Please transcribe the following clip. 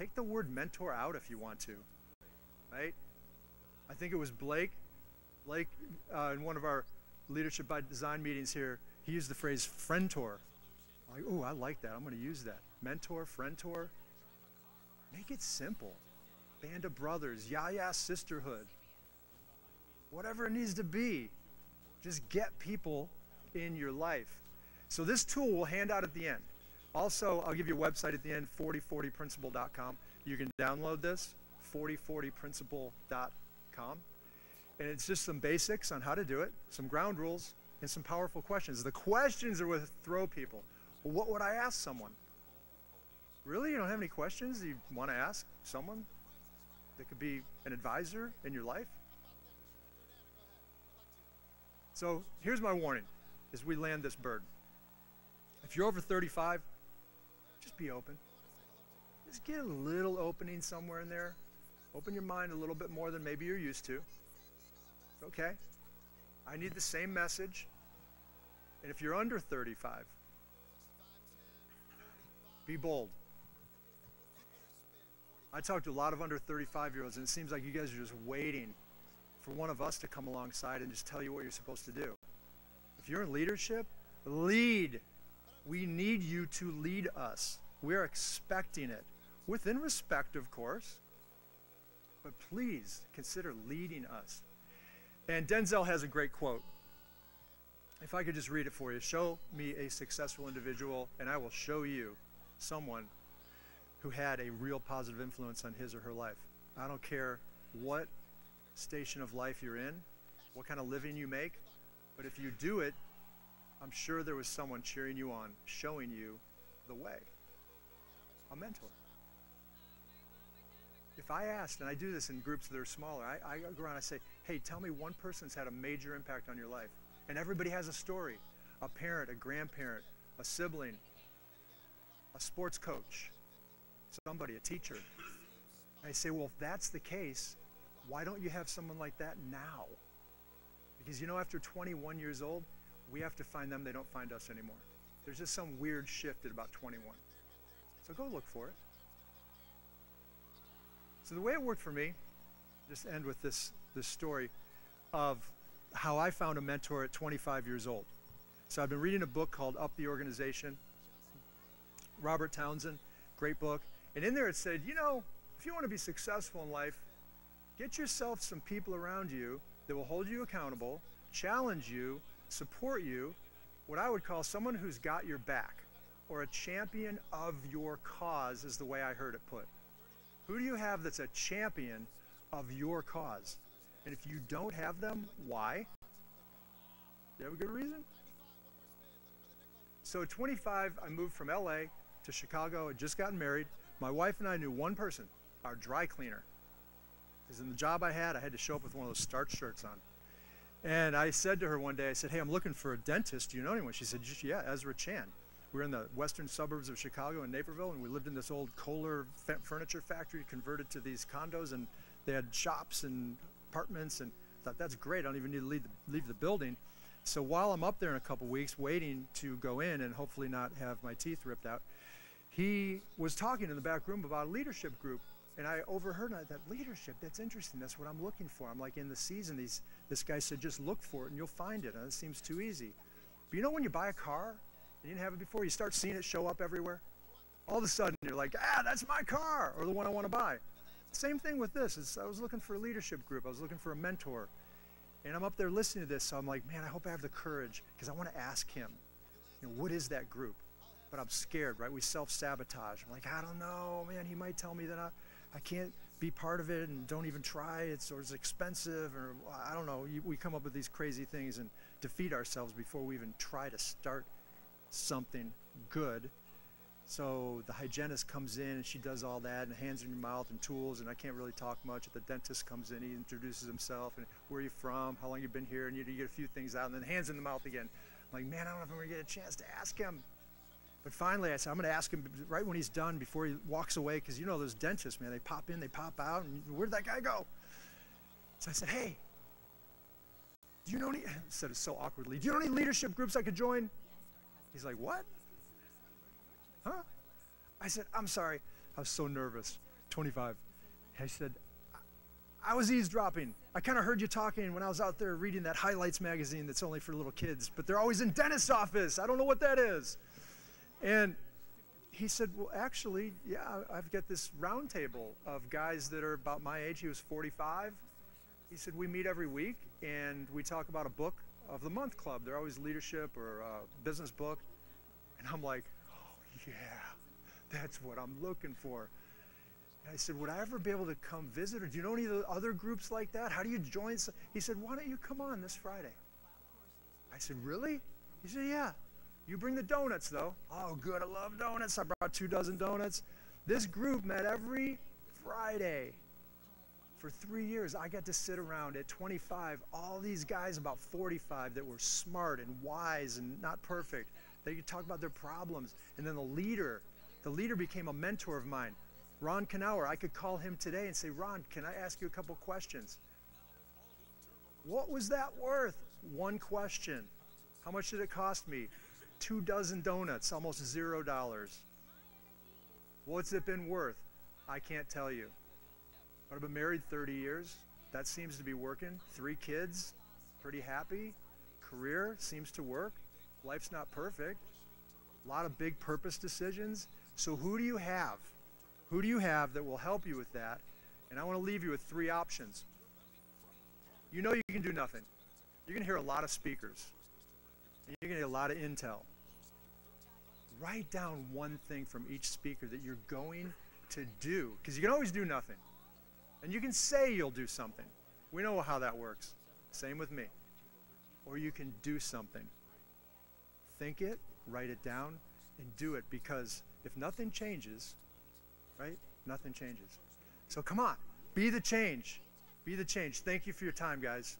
Take the word mentor out if you want to, right? I think it was Blake in one of our Leadership by Design meetings here, he used the phrase friendtor. I'm like, oh, I like that. I'm going to use that. Mentor, friendtor. Make it simple. Band of brothers, yaya sisterhood. Whatever it needs to be. Just get people in your life. So this tool we'll hand out at the end. Also, I'll give you a website at the end, 4040principle.com. You can download this, 4040principle.com. And it's just some basics on how to do it, some ground rules, and some powerful questions. The questions are what throw people. Well, what would I ask someone? Really? You don't have any questions you want to ask someone that could be an advisor in your life? So here's my warning as we land this bird. If you're over 35, just be open. Just get a little opening somewhere in there. Open your mind a little bit more than maybe you're used to. It's okay. I need the same message. And if you're under 35, be bold. I talk to a lot of under 35-year-olds, and it seems like you guys are just waiting for one of us to come alongside and just tell you what you're supposed to do. If you're in leadership, lead. We need you to lead us. We're expecting it. Within respect, of course. But please consider leading us. And Denzel has a great quote. If I could just read it for you. Show me a successful individual, and I will show you someone who had a real positive influence on his or her life. I don't care what station of life you're in, what kind of living you make, but if you do it, I'm sure there was someone cheering you on, showing you the way. A mentor. If I asked, and I do this in groups that are smaller, I go around and I say, hey, tell me one person that's had a major impact on your life. And everybody has a story. A parent, a grandparent, a sibling, a sports coach, somebody, a teacher. And I say, well, if that's the case, why don't you have someone like that now? Because, you know, after 21 years old, we have to find them. They don't find us anymore. There's just some weird shift at about 21. So go look for it. So the way it worked for me, just end with this story of how I found a mentor at 25 years old. So I've been reading a book called Up the Organization. Robert Townsend, great book. And in there it said, you know, if you want to be successful in life, get yourself some people around you that will hold you accountable, challenge you, support you, what I would call someone who's got your back, or a champion of your cause is the way I heard it put. Who do you have that's a champion of your cause? And if you don't have them, why? Do you have a good reason? So at 25, I moved from LA to Chicago. I'd just gotten married. My wife and I knew one person, our dry cleaner. Because in the job I had to show up with one of those starch shirts on. And I said to her one day, I said, hey, I'm looking for a dentist. Do you know anyone? She said, yeah, Ezra Chan. We were in the western suburbs of Chicago in Naperville, and we lived in this old Kohler furniture factory converted to these condos, and they had shops and apartments, and I thought, that's great. I don't even need to leave the building. So while I'm up there in a couple weeks waiting to go in and hopefully not have my teeth ripped out, he was talking in the back room about a leadership group. And I overheard, and I thought, leadership, that's interesting. That's what I'm looking for. I'm like, in the season, this guy said, just look for it and you'll find it. And it seems too easy. But you know when you buy a car and you didn't have it before, you start seeing it show up everywhere? All of a sudden, you're like, that's my car, or the one I want to buy. Same thing with this. I was looking for a leadership group. I was looking for a mentor. And I'm up there listening to this, so I'm like, man, I hope I have the courage, because I want to ask him, you know, what is that group? But I'm scared, right? We self-sabotage. I'm like, I don't know, man, he might tell me that I can't be part of it and don't even try, it's expensive, or I don't know. We come up with these crazy things and defeat ourselves before we even try to start something good. So the hygienist comes in and she does all that and hands in your mouth and tools, and I can't really talk much. The dentist comes in, he introduces himself and where are you from, how long you've been here, and you get a few things out, and then hands in the mouth again. I'm like, man, I don't know if I'm gonna get a chance to ask him. But finally I said, I'm gonna ask him right when he's done, before he walks away, because you know those dentists, man, they pop in, they pop out, and where'd that guy go? So I said, hey, do you know any, I said it so awkwardly, do you know any leadership groups I could join? He's like, what? Huh? I said, I'm sorry. I was so nervous. 25. I said, I was eavesdropping. I kind of heard you talking when I was out there reading that Highlights magazine that's only for little kids, but they're always in dentist's office. I don't know what that is. And he said, well, actually, yeah, I've got this round table of guys that are about my age. He was 45. He said, we meet every week, and we talk about a book of the month club. They're always leadership or a business book. And I'm like, oh, yeah, that's what I'm looking for. And I said, would I ever be able to come visit, or do you know any other groups like that? How do you join? He said, why don't you come on this Friday? I said, really? He said, yeah. You bring the donuts, though. Oh, good, I love donuts. I brought 24 donuts. This group met every Friday for 3 years. I got to sit around at 25, all these guys about 45 that were smart and wise and not perfect. They could talk about their problems. And then the leader became a mentor of mine. Ron Knauer, I could call him today and say, Ron, can I ask you a couple questions? What was that worth? One question. How much did it cost me? 24 donuts, almost $0. What's it been worth? I can't tell you. But I've been married 30 years. That seems to be working. 3 kids, pretty happy. Career seems to work. Life's not perfect. A lot of big purpose decisions. So who do you have? Who do you have that will help you with that? And I want to leave you with 3 options. You know you can do nothing. You're going to hear a lot of speakers. And you're going to get a lot of intel. Write down one thing from each speaker that you're going to do. Because you can always do nothing. And you can say you'll do something. We know how that works. Same with me. Or you can do something. Think it, write it down, and do it. Because if nothing changes, right? Nothing changes. So come on, be the change. Be the change. Thank you for your time, guys.